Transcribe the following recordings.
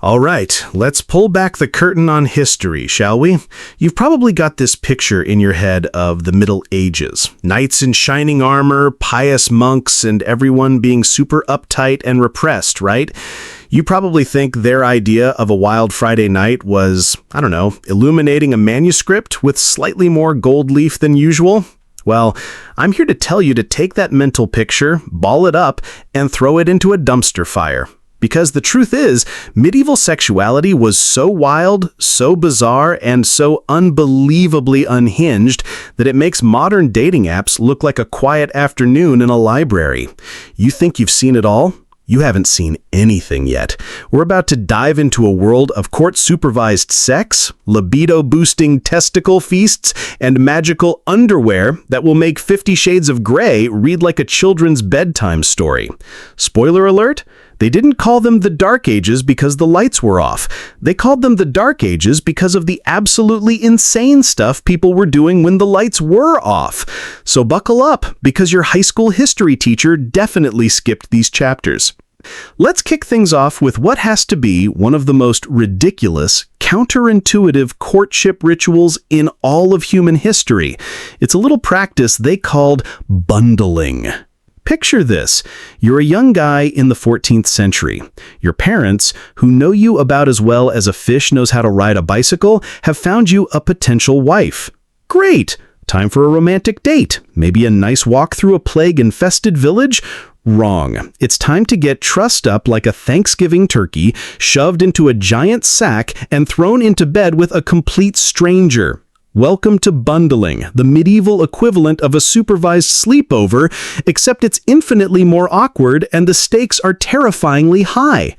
All right, let's pull back the curtain on history, shall we? You've probably got this picture in your head of the Middle Ages. Knights in shining armor, pious monks, and everyone being super uptight and repressed, right? You probably think their idea of a wild Friday night was, I don't know, illuminating a manuscript with slightly more gold leaf than usual. Well, I'm here to tell you to take that mental picture, ball it up, and throw it into a dumpster fire. Because the truth is, medieval sexuality was so wild, so bizarre, and so unbelievably unhinged that it makes modern dating apps look like a quiet afternoon in a library. You think you've seen it all? You haven't seen anything yet. We're about to dive into a world of court-supervised sex, libido-boosting testicle feasts, and magical underwear that will make 50 Shades of Grey read like a children's bedtime story. Spoiler alert? They didn't call them the Dark Ages because the lights were off. They called them the Dark Ages because of the absolutely insane stuff people were doing when the lights were off. So buckle up, because your high school history teacher definitely skipped these chapters. Let's kick things off with what has to be one of the most ridiculous, counterintuitive courtship rituals in all of human history. It's a little practice they called bundling. Picture this. You're a young guy in the 14th century. Your parents, who know you about as well as a fish knows how to ride a bicycle, have found you a potential wife. Great! Time for a romantic date. Maybe a nice walk through a plague-infested village? Wrong. It's time to get trussed up like a Thanksgiving turkey, shoved into a giant sack, and thrown into bed with a complete stranger. Welcome to bundling, the medieval equivalent of a supervised sleepover, except it's infinitely more awkward and the stakes are terrifyingly high.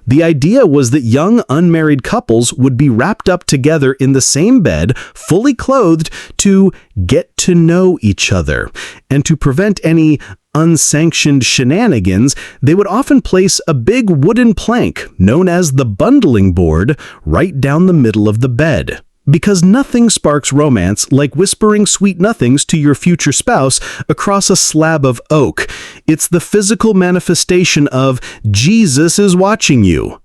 The idea was that young unmarried couples would be wrapped up together in the same bed, fully clothed, to get to know each other. And to prevent any unsanctioned shenanigans, they would often place a big wooden plank, known as the bundling board, right down the middle of the bed. Because nothing sparks romance like whispering sweet nothings to your future spouse across a slab of oak. It's the physical manifestation of Jesus is watching you.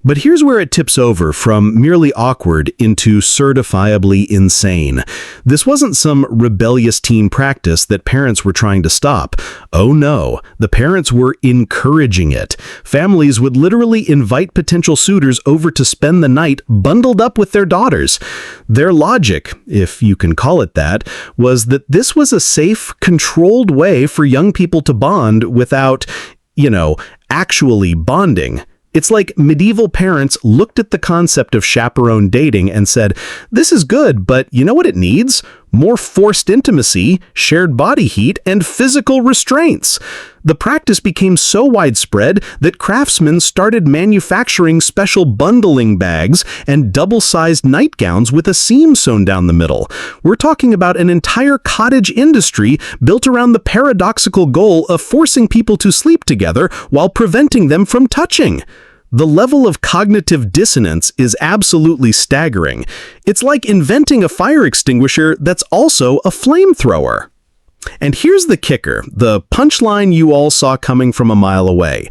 But here's where it tips over from merely awkward into certifiably insane. This wasn't some rebellious teen practice that parents were trying to stop. Oh no, the parents were encouraging it. Families would literally invite potential suitors over to spend the night bundled up with their daughters. Their logic, if you can call it that, was that this was a safe, controlled way for young people to bond without, actually bonding. It's like medieval parents looked at the concept of chaperone dating and said, this is good, but you know what it needs? More forced intimacy, shared body heat, and physical restraints. The practice became so widespread that craftsmen started manufacturing special bundling bags and double-sized nightgowns with a seam sewn down the middle. We're talking about an entire cottage industry built around the paradoxical goal of forcing people to sleep together while preventing them from touching. The level of cognitive dissonance is absolutely staggering. It's like inventing a fire extinguisher that's also a flamethrower. And here's the kicker, the punchline you all saw coming from a mile away.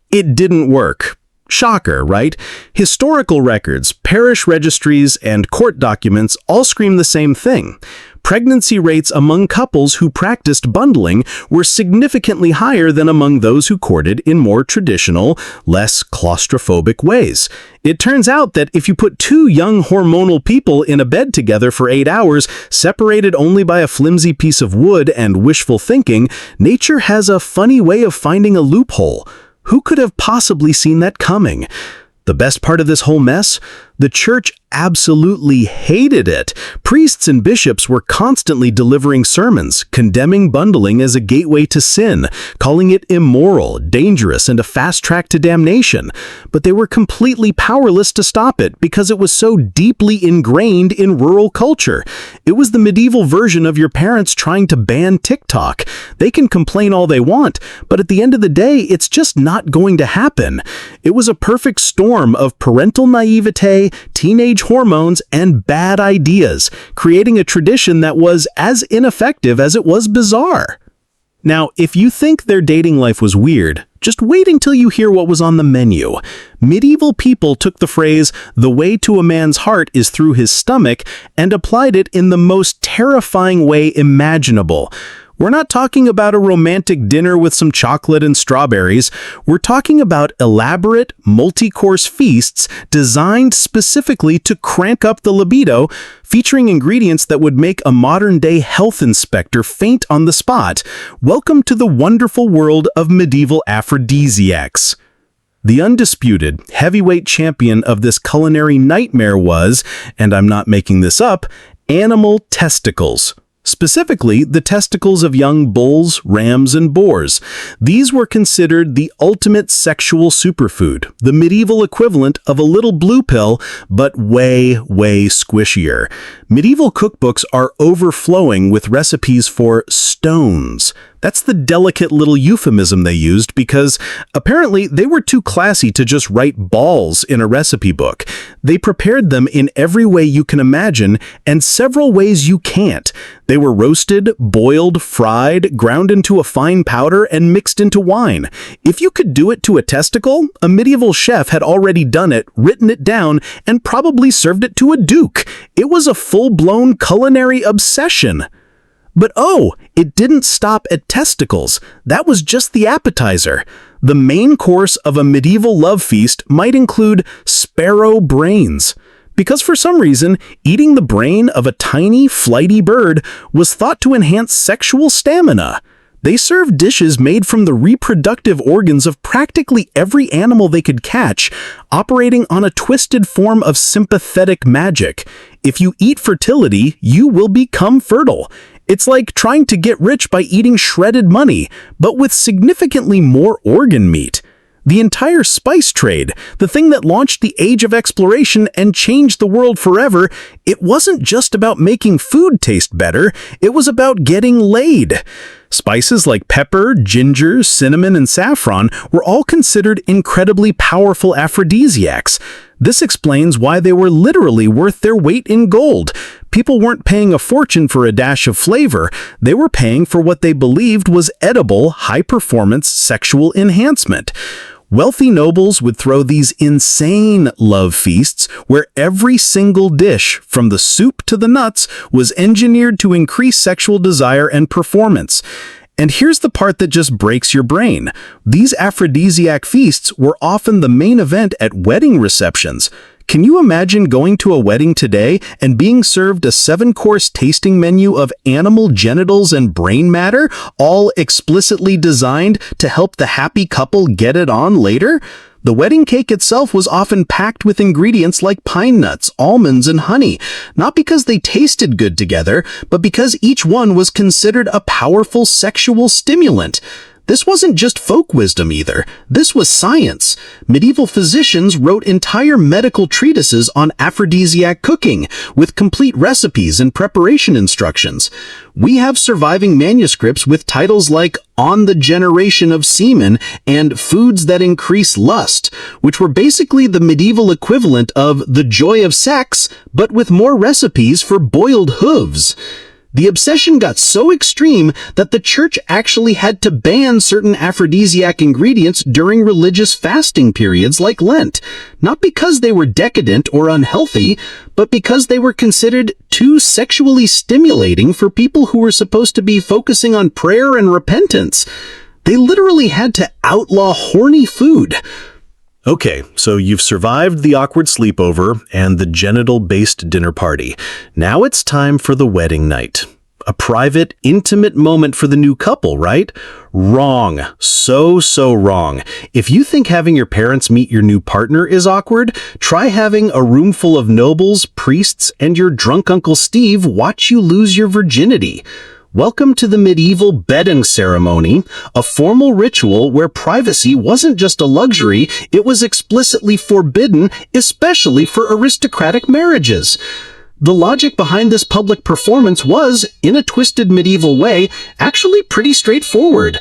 It didn't work. Shocker, right? Historical records, parish registries, and court documents all scream the same thing. Pregnancy rates among couples who practiced bundling were significantly higher than among those who courted in more traditional, less claustrophobic ways. It turns out that if you put two young hormonal people in a bed together for 8 hours, separated only by a flimsy piece of wood and wishful thinking, nature has a funny way of finding a loophole. Who could have possibly seen that coming? The best part of this whole mess? The church absolutely hated it. Priests and bishops were constantly delivering sermons, condemning bundling as a gateway to sin, calling it immoral, dangerous, and a fast track to damnation. But they were completely powerless to stop it because it was so deeply ingrained in rural culture. It was the medieval version of your parents trying to ban TikTok. They can complain all they want, but at the end of the day, it's just not going to happen. It was a perfect storm of parental naivete, teenage hormones, and bad ideas, creating a tradition that was as ineffective as it was bizarre. Now, if you think their dating life was weird, Just wait until you hear what was on the menu. Medieval people took the phrase, "the way to a man's heart is through his stomach," and applied it in the most terrifying way imaginable. We're not talking about a romantic dinner with some chocolate and strawberries. We're talking about elaborate, multi-course feasts designed specifically to crank up the libido, featuring ingredients that would make a modern-day health inspector faint on the spot. Welcome to the wonderful world of medieval aphrodisiacs. The undisputed heavyweight champion of this culinary nightmare was, and I'm not making this up, animal testicles. Specifically, the testicles of young bulls, rams, and boars. These were considered the ultimate sexual superfood, the medieval equivalent of a little blue pill, but way, way squishier. Medieval cookbooks are overflowing with recipes for stones. That's the delicate little euphemism they used because apparently they were too classy to just write balls in a recipe book. They prepared them in every way you can imagine and several ways you can't. They were roasted, boiled, fried, ground into a fine powder, and mixed into wine. If you could do it to a testicle, a medieval chef had already done it, written it down, and probably served it to a duke. It was a full-blown culinary obsession. But oh, it didn't stop at testicles. That was just the appetizer. The main course of a medieval love feast might include sparrow brains. Because for some reason, eating the brain of a tiny, flighty bird was thought to enhance sexual stamina. They served dishes made from the reproductive organs of practically every animal they could catch, operating on a twisted form of sympathetic magic. If you eat fertility, you will become fertile. It's like trying to get rich by eating shredded money, but with significantly more organ meat. The entire spice trade, the thing that launched the age of exploration and changed the world forever, it wasn't just about making food taste better, it was about getting laid. Spices like pepper, ginger, cinnamon, and saffron were all considered incredibly powerful aphrodisiacs. This explains why they were literally worth their weight in gold. People weren't paying a fortune for a dash of flavor. They were paying for what they believed was edible, high-performance sexual enhancement. Wealthy nobles would throw these insane love feasts where every single dish, from the soup to the nuts, was engineered to increase sexual desire and performance. And here's the part that just breaks your brain. These aphrodisiac feasts were often the main event at wedding receptions. Can you imagine going to a wedding today and being served a 7-course tasting menu of animal genitals and brain matter, all explicitly designed to help the happy couple get it on later? The wedding cake itself was often packed with ingredients like pine nuts, almonds, and honey, not because they tasted good together, but because each one was considered a powerful sexual stimulant. This wasn't just folk wisdom either. This was science. Medieval physicians wrote entire medical treatises on aphrodisiac cooking, with complete recipes and preparation instructions. We have surviving manuscripts with titles like On the Generation of Semen and Foods That Increase Lust, which were basically the medieval equivalent of The Joy of Sex, but with more recipes for boiled hooves. The obsession got so extreme that the church actually had to ban certain aphrodisiac ingredients during religious fasting periods like Lent, not because they were decadent or unhealthy, but because they were considered too sexually stimulating for people who were supposed to be focusing on prayer and repentance. They literally had to outlaw horny food. Okay, so you've survived the awkward sleepover and the genital-based dinner party. Now it's time for the wedding night. A private, intimate moment for the new couple, right? Wrong. So wrong. If you think having your parents meet your new partner is awkward, try having a room full of nobles, priests, and your drunk Uncle Steve watch you lose your virginity. Welcome to the medieval bedding ceremony, a formal ritual where privacy wasn't just a luxury, it was explicitly forbidden, especially for aristocratic marriages. The logic behind this public performance was, in a twisted medieval way, actually pretty straightforward.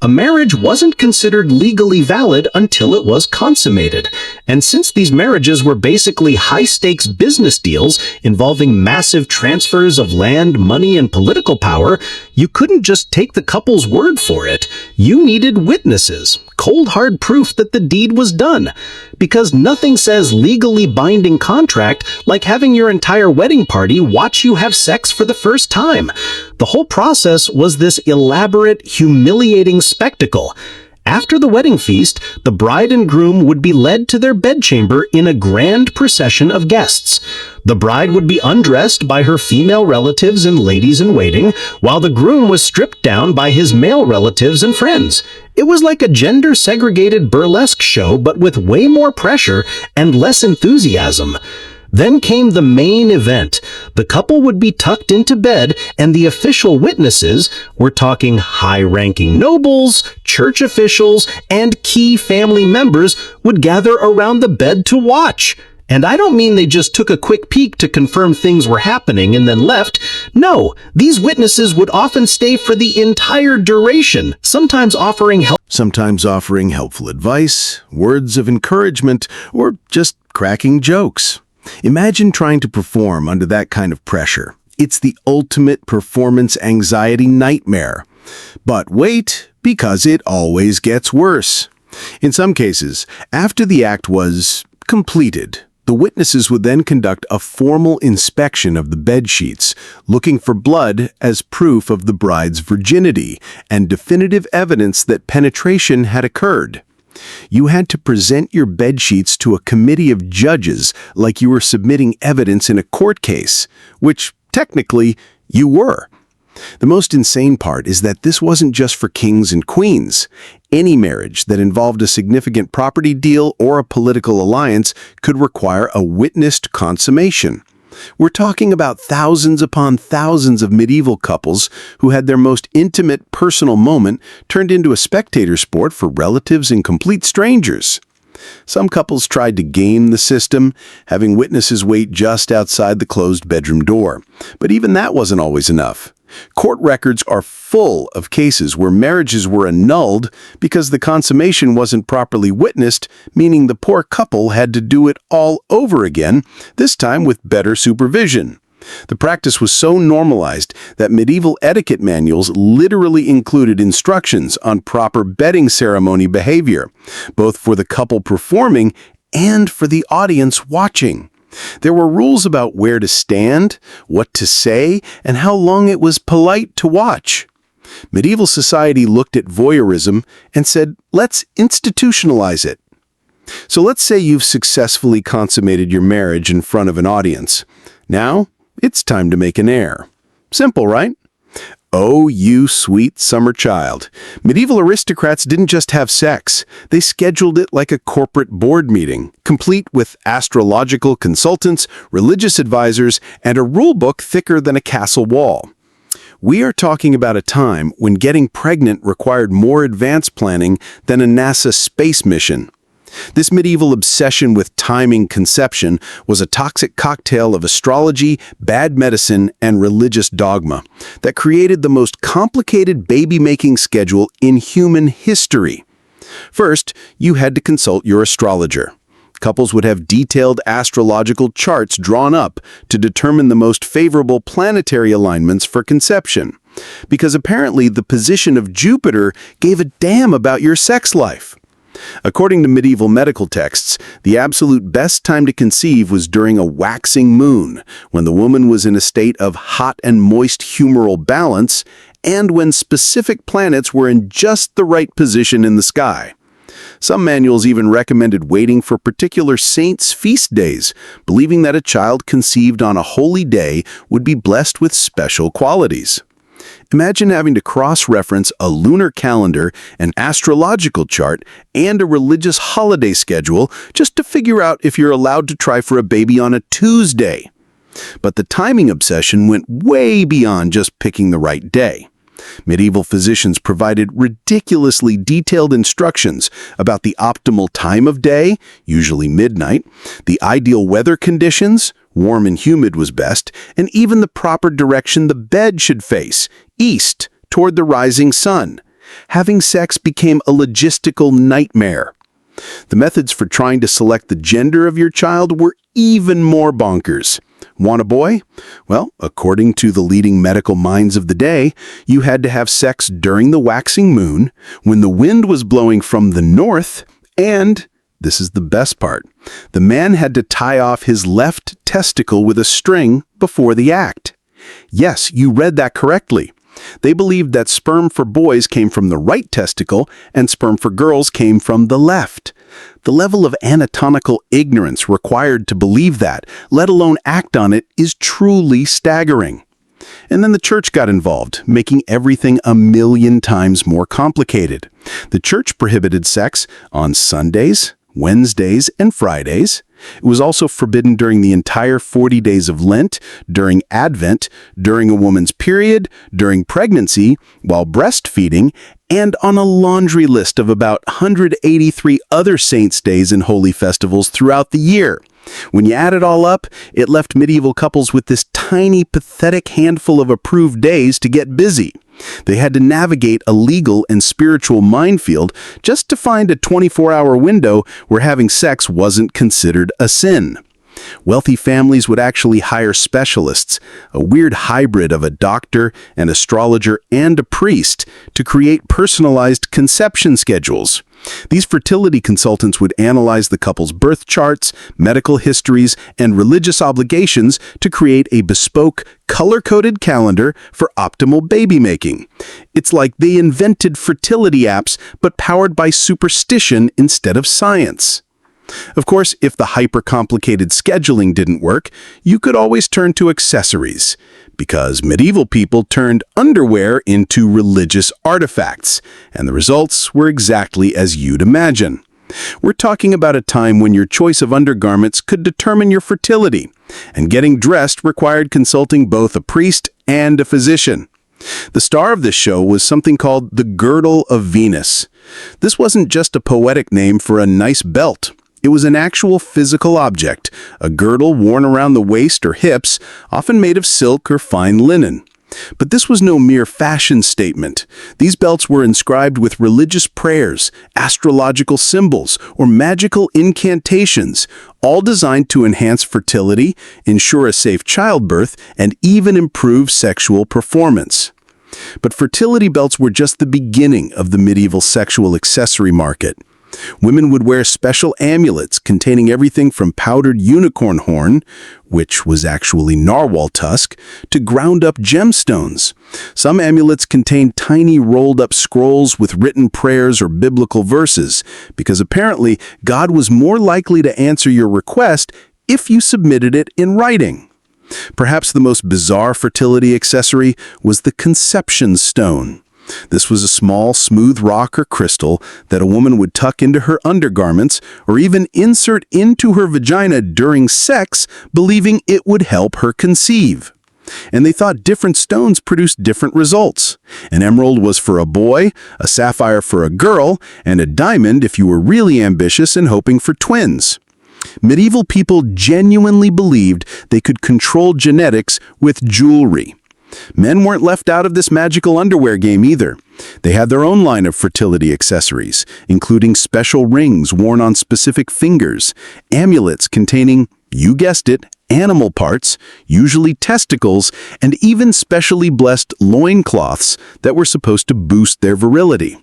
A marriage wasn't considered legally valid until it was consummated. And since these marriages were basically high-stakes business deals involving massive transfers of land, money, and political power, You couldn't just take the couple's word for it. You needed witnesses, cold hard proof that the deed was done. Because nothing says legally binding contract like having your entire wedding party watch you have sex for the first time. The whole process was this elaborate, humiliating spectacle. After the wedding feast, the bride and groom would be led to their bedchamber in a grand procession of guests. The bride would be undressed by her female relatives and ladies-in-waiting, while the groom was stripped down by his male relatives and friends. It was like a gender-segregated burlesque show, but with way more pressure and less enthusiasm. Then came the main event. The couple would be tucked into bed, and the official witnesses, we're talking high-ranking nobles, church officials, and key family members, would gather around the bed to watch. And I don't mean they just took a quick peek to confirm things were happening and then left. No, these witnesses would often stay for the entire duration, sometimes offering helpful advice, words of encouragement, or just cracking jokes. Imagine trying to perform under that kind of pressure. It's the ultimate performance anxiety nightmare. But wait, because it always gets worse. In some cases, after the act was completed, the witnesses would then conduct a formal inspection of the bed sheets, looking for blood as proof of the bride's virginity and definitive evidence that penetration had occurred. You had to present your bed sheets to a committee of judges like you were submitting evidence in a court case, which, technically, you were. The most insane part is that this wasn't just for kings and queens. Any marriage that involved a significant property deal or a political alliance could require a witnessed consummation. We're talking about thousands upon thousands of medieval couples who had their most intimate personal moment turned into a spectator sport for relatives and complete strangers. Some couples tried to game the system, having witnesses wait just outside the closed bedroom door. But even that wasn't always enough. Court records are full of cases where marriages were annulled because the consummation wasn't properly witnessed, meaning the poor couple had to do it all over again, this time with better supervision. The practice was so normalized that medieval etiquette manuals literally included instructions on proper bedding ceremony behavior, both for the couple performing and for the audience watching. There were rules about where to stand, what to say, and how long it was polite to watch. Medieval society looked at voyeurism and said, let's institutionalize it. So let's say you've successfully consummated your marriage in front of an audience. Now, it's time to make an heir. Simple, right? Oh, you sweet summer child. Medieval aristocrats didn't just have sex. They scheduled it like a corporate board meeting, complete with astrological consultants, religious advisors, and a rule book thicker than a castle wall. We are talking about a time when getting pregnant required more advanced planning than a NASA space mission. This medieval obsession with timing conception was a toxic cocktail of astrology, bad medicine, and religious dogma that created the most complicated baby-making schedule in human history. First, you had to consult your astrologer. Couples would have detailed astrological charts drawn up to determine the most favorable planetary alignments for conception, because apparently the position of Jupiter gave a damn about your sex life. According to medieval medical texts, the absolute best time to conceive was during a waxing moon, when the woman was in a state of hot and moist humoral balance, and when specific planets were in just the right position in the sky. Some manuals even recommended waiting for particular saints' feast days, believing that a child conceived on a holy day would be blessed with special qualities. Imagine having to cross-reference a lunar calendar, an astrological chart, and a religious holiday schedule just to figure out if you're allowed to try for a baby on a Tuesday. But the timing obsession went way beyond just picking the right day. Medieval physicians provided ridiculously detailed instructions about the optimal time of day, usually midnight, the ideal weather conditions, warm and humid was best, and even the proper direction the bed should face, east, toward the rising sun. Having sex became a logistical nightmare. The methods for trying to select the gender of your child were even more bonkers. Want a boy? Well, according to the leading medical minds of the day, you had to have sex during the waxing moon, when the wind was blowing from the north, and, this is the best part, the man had to tie off his left testicle with a string before the act. Yes, you read that correctly. They believed that sperm for boys came from the right testicle and sperm for girls came from the left. The level of anatomical ignorance required to believe that, let alone act on it, is truly staggering. And then the church got involved, making everything 1,000,000 times more complicated. The church prohibited sex on Sundays, Wednesdays, and Fridays. It was also forbidden during the entire 40 days of Lent, during Advent, during a woman's period, during pregnancy, while breastfeeding, and on a laundry list of about 183 other saints' days and holy festivals throughout the year. When you add it all up, it left medieval couples with this tiny, pathetic handful of approved days to get busy. They had to navigate a legal and spiritual minefield just to find a 24-hour window where having sex wasn't considered a sin. Wealthy families would actually hire specialists, a weird hybrid of a doctor, an astrologer, and a priest, to create personalized conception schedules. These fertility consultants would analyze the couple's birth charts, medical histories, and religious obligations to create a bespoke, color-coded calendar for optimal baby making. It's like they invented fertility apps, but powered by superstition instead of science. Of course, if the hyper-complicated scheduling didn't work, you could always turn to accessories, because medieval people turned underwear into religious artifacts, and the results were exactly as you'd imagine. We're talking about a time when your choice of undergarments could determine your fertility, and getting dressed required consulting both a priest and a physician. The star of this show was something called the Girdle of Venus. This wasn't just a poetic name for a nice belt. It was an actual physical object, a girdle worn around the waist or hips, often made of silk or fine linen. But this was no mere fashion statement. These belts were inscribed with religious prayers, astrological symbols, or magical incantations, all designed to enhance fertility, ensure a safe childbirth, and even improve sexual performance. But fertility belts were just the beginning of the medieval sexual accessory market. Women would wear special amulets containing everything from powdered unicorn horn, which was actually narwhal tusk, to ground-up gemstones. Some amulets contained tiny rolled-up scrolls with written prayers or biblical verses, because apparently God was more likely to answer your request if you submitted it in writing. Perhaps the most bizarre fertility accessory was the conception stone. This was a small, smooth rock or crystal that a woman would tuck into her undergarments or even insert into her vagina during sex, believing it would help her conceive. And they thought different stones produced different results. An emerald was for a boy, a sapphire for a girl, and a diamond if you were really ambitious and hoping for twins. Medieval people genuinely believed they could control genetics with jewelry. Men weren't left out of this magical underwear game either. They had their own line of fertility accessories, including special rings worn on specific fingers, amulets containing, you guessed it, animal parts, usually testicles, and even specially blessed loincloths that were supposed to boost their virility.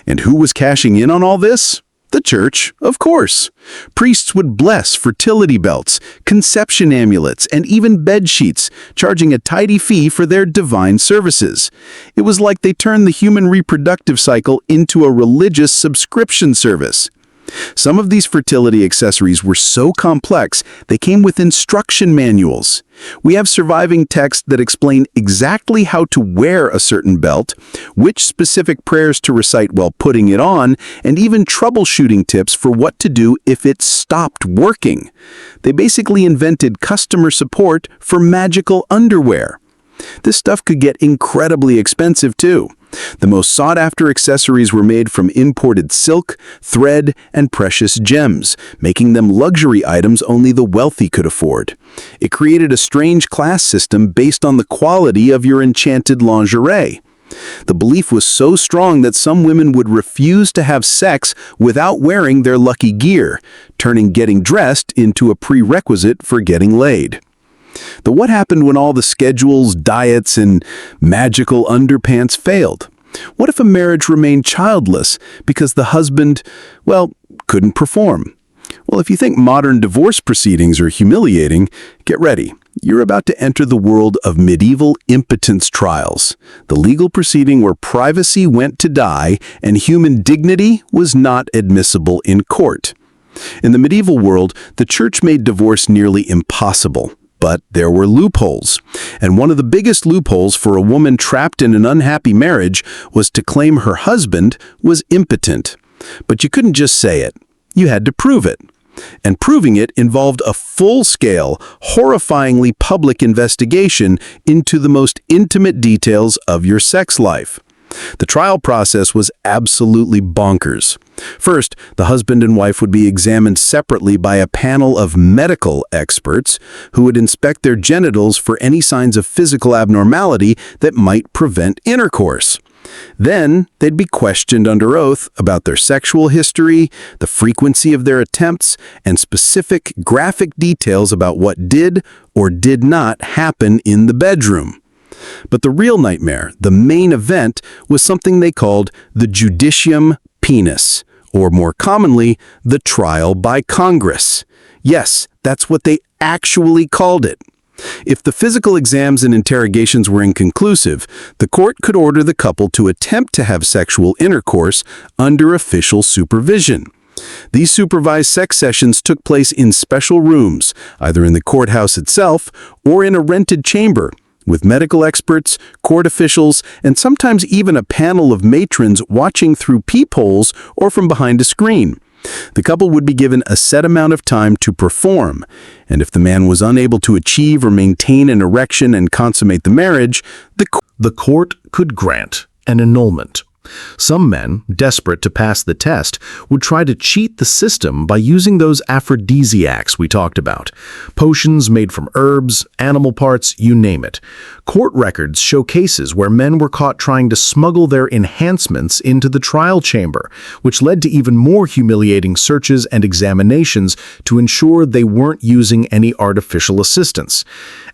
And who was cashing in on all this? The church, of course. Priests would bless fertility belts, conception amulets, and even bed sheets, charging a tidy fee for their divine services. It was like they turned the human reproductive cycle into a religious subscription service. Some of these fertility accessories were so complex, they came with instruction manuals. We have surviving texts that explain exactly how to wear a certain belt, which specific prayers to recite while putting it on, and even troubleshooting tips for what to do if it stopped working. They basically invented customer support for magical underwear. This stuff could get incredibly expensive too. The most sought-after accessories were made from imported silk, thread, and precious gems, making them luxury items only the wealthy could afford. It created a strange class system based on the quality of your enchanted lingerie. The belief was so strong that some women would refuse to have sex without wearing their lucky gear, turning getting dressed into a prerequisite for getting laid. But what happened when all the schedules, diets, and magical underpants failed? What if a marriage remained childless because the husband, well, couldn't perform? Well, if you think modern divorce proceedings are humiliating, get ready. You're about to enter the world of medieval impotence trials, the legal proceeding where privacy went to die and human dignity was not admissible in court. In the medieval world, the church made divorce nearly impossible. But there were loopholes. And one of the biggest loopholes for a woman trapped in an unhappy marriage was to claim her husband was impotent. But you couldn't just say it. You had to prove it. And proving it involved a full-scale, horrifyingly public investigation into the most intimate details of your sex life. The trial process was absolutely bonkers. First, the husband and wife would be examined separately by a panel of medical experts who would inspect their genitals for any signs of physical abnormality that might prevent intercourse. Then, they'd be questioned under oath about their sexual history, the frequency of their attempts, and specific graphic details about what did or did not happen in the bedroom. But the real nightmare, the main event, was something they called the judicium penis, or more commonly, the trial by Congress. Yes, that's what they actually called it. If the physical exams and interrogations were inconclusive, the court could order the couple to attempt to have sexual intercourse under official supervision. These supervised sex sessions took place in special rooms, either in the courthouse itself or in a rented chamber, with medical experts, court officials, and sometimes even a panel of matrons watching through peepholes or from behind a screen. The couple would be given a set amount of time to perform, and if the man was unable to achieve or maintain an erection and consummate the marriage, The court could grant an annulment. Some men, desperate to pass the test, would try to cheat the system by using those aphrodisiacs we talked about. Potions made from herbs, animal parts, you name it. Court records show cases where men were caught trying to smuggle their enhancements into the trial chamber, which led to even more humiliating searches and examinations to ensure they weren't using any artificial assistance.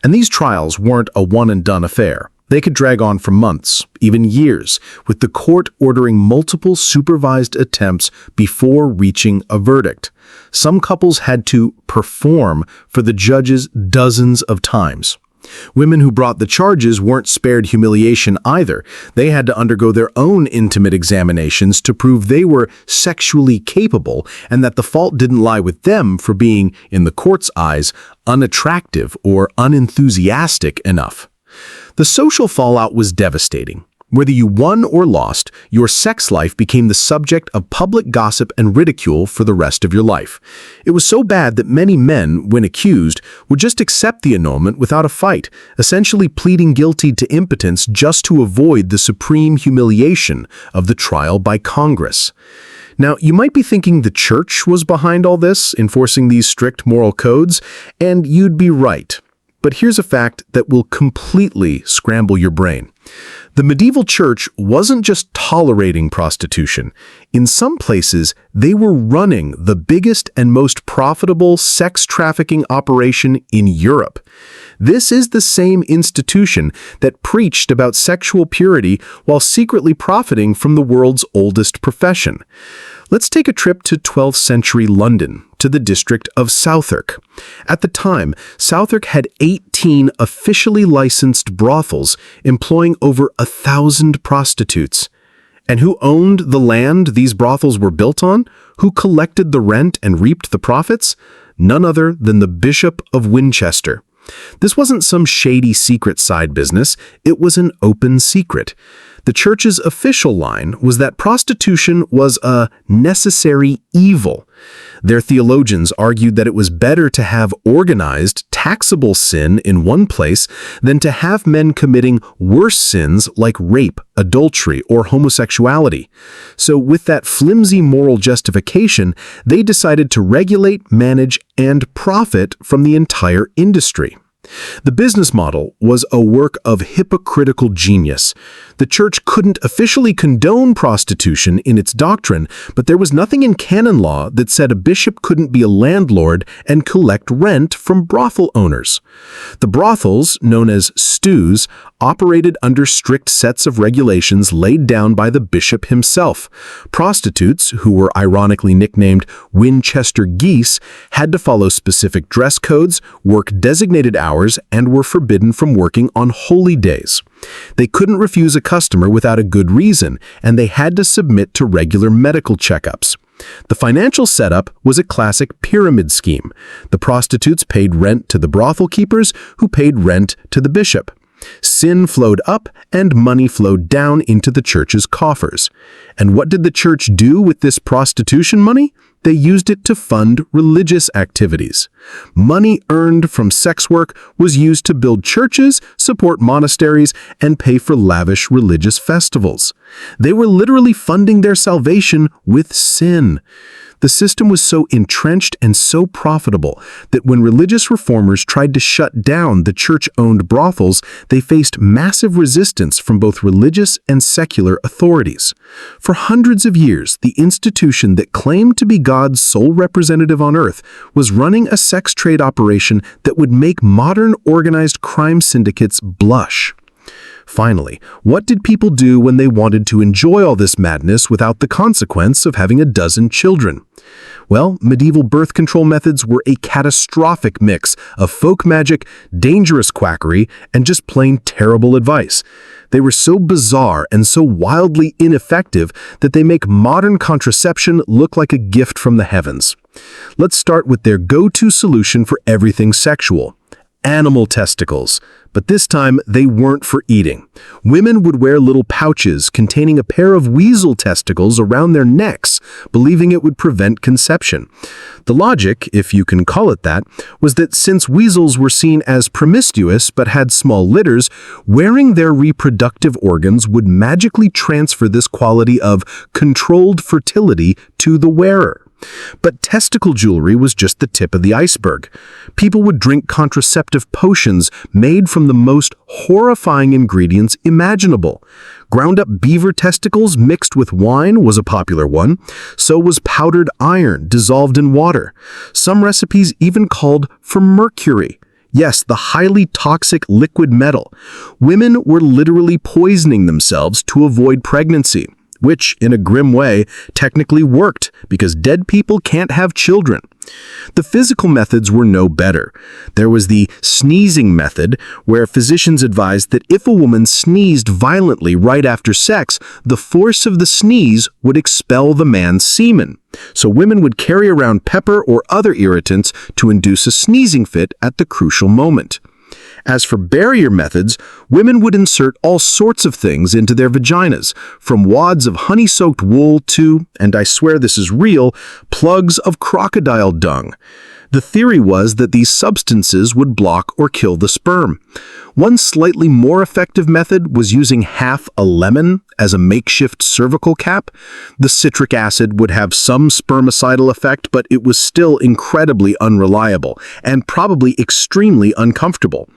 And these trials weren't a one-and-done affair. They could drag on for months, even years, with the court ordering multiple supervised attempts before reaching a verdict. Some couples had to perform for the judges dozens of times. Women who brought the charges weren't spared humiliation either. They had to undergo their own intimate examinations to prove they were sexually capable and that the fault didn't lie with them for being, in the court's eyes, unattractive or unenthusiastic enough. The social fallout was devastating. Whether you won or lost, your sex life became the subject of public gossip and ridicule for the rest of your life. It was so bad that many men, when accused, would just accept the annulment without a fight, essentially pleading guilty to impotence just to avoid the supreme humiliation of the trial by Congress. Now, you might be thinking the church was behind all this, enforcing these strict moral codes, and you'd be right. But here's a fact that will completely scramble your brain. The medieval church wasn't just tolerating prostitution. In some places, they were running the biggest and most profitable sex trafficking operation in Europe. This is the same institution that preached about sexual purity while secretly profiting from the world's oldest profession. Let's take a trip to 12th century London, to the district of Southwark. At the time, Southwark had 18 officially licensed brothels employing over 1,000 prostitutes. And who owned the land these brothels were built on? Who collected the rent and reaped the profits? None other than the Bishop of Winchester. This wasn't some shady secret side business, it was an open secret. The church's official line was that prostitution was a necessary evil. Their theologians argued that it was better to have organized, taxable sin in one place than to have men committing worse sins like rape, adultery, or homosexuality. So with that flimsy moral justification, they decided to regulate, manage, and profit from the entire industry. The business model was a work of hypocritical genius. The church couldn't officially condone prostitution in its doctrine, but there was nothing in canon law that said a bishop couldn't be a landlord and collect rent from brothel owners. The brothels, known as stews, operated under strict sets of regulations laid down by the bishop himself. Prostitutes, who were ironically nicknamed Winchester geese, had to follow specific dress codes, work designated hours, and were forbidden from working on holy days. They couldn't refuse a customer without a good reason, and they had to submit to regular medical checkups. The financial setup was a classic pyramid scheme. The prostitutes paid rent to the brothel keepers, who paid rent to the bishop. Sin flowed up and money flowed down into the church's coffers. And what did the church do with this prostitution money? They used it to fund religious activities. Money earned from sex work was used to build churches, support monasteries, and pay for lavish religious festivals. They were literally funding their salvation with sin. The system was so entrenched and so profitable that when religious reformers tried to shut down the church-owned brothels, they faced massive resistance from both religious and secular authorities. For hundreds of years, the institution that claimed to be God's sole representative on earth was running a sex trade operation that would make modern organized crime syndicates blush. Finally, what did people do when they wanted to enjoy all this madness without the consequence of having a dozen children? Well, medieval birth control methods were a catastrophic mix of folk magic, dangerous quackery, and just plain terrible advice. They were so bizarre and so wildly ineffective that they make modern contraception look like a gift from the heavens. Let's start with their go-to solution for everything sexual: animal testicles. But this time, they weren't for eating. Women would wear little pouches containing a pair of weasel testicles around their necks, believing it would prevent conception. The logic, if you can call it that, was that since weasels were seen as promiscuous but had small litters, wearing their reproductive organs would magically transfer this quality of controlled fertility to the wearer. But testicle jewelry was just the tip of the iceberg. People would drink contraceptive potions made from the most horrifying ingredients imaginable. Ground-up beaver testicles mixed with wine was a popular one. So was powdered iron dissolved in water. Some recipes even called for mercury. Yes, the highly toxic liquid metal. Women were literally poisoning themselves to avoid pregnancy, which, in a grim way, technically worked because dead people can't have children. The physical methods were no better. There was the sneezing method, where physicians advised that if a woman sneezed violently right after sex, the force of the sneeze would expel the man's semen. So women would carry around pepper or other irritants to induce a sneezing fit at the crucial moment. As for barrier methods, women would insert all sorts of things into their vaginas, from wads of honey-soaked wool to, and I swear this is real, plugs of crocodile dung. The theory was that these substances would block or kill the sperm. One slightly more effective method was using half a lemon as a makeshift cervical cap. The citric acid would have some spermicidal effect, but it was still incredibly unreliable and probably extremely uncomfortable.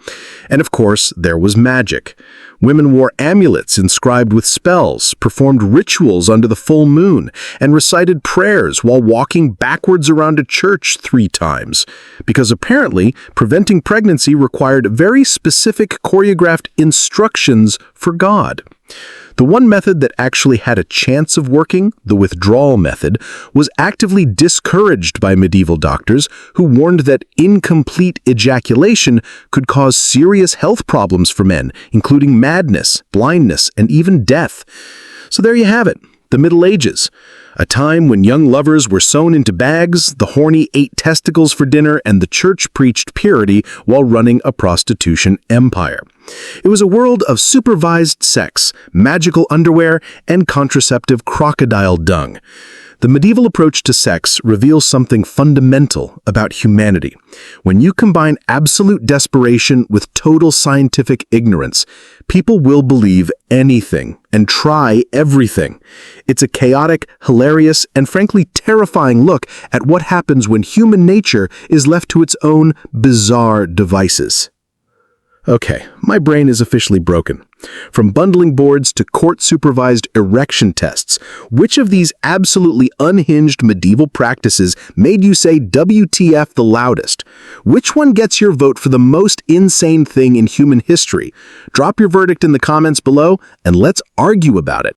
And of course, there was magic. Women wore amulets inscribed with spells, performed rituals under the full moon, and recited prayers while walking backwards around a church 3 times. Because apparently, preventing pregnancy required very specific choreographed instructions for God. The one method that actually had a chance of working, the withdrawal method, was actively discouraged by medieval doctors who warned that incomplete ejaculation could cause serious health problems for men, including madness, blindness, and even death. So there you have it, the Middle Ages. A time when young lovers were sewn into bags, the horny ate testicles for dinner, and the church preached purity while running a prostitution empire. It was a world of supervised sex, magical underwear, and contraceptive crocodile dung. The medieval approach to sex reveals something fundamental about humanity. When you combine absolute desperation with total scientific ignorance, people will believe anything and try everything. It's a chaotic, hilarious, and frankly terrifying look at what happens when human nature is left to its own bizarre devices. Okay, my brain is officially broken. From bundling boards to court-supervised erection tests, which of these absolutely unhinged medieval practices made you say WTF the loudest? Which one gets your vote for the most insane thing in human history? Drop your verdict in the comments below and let's argue about it.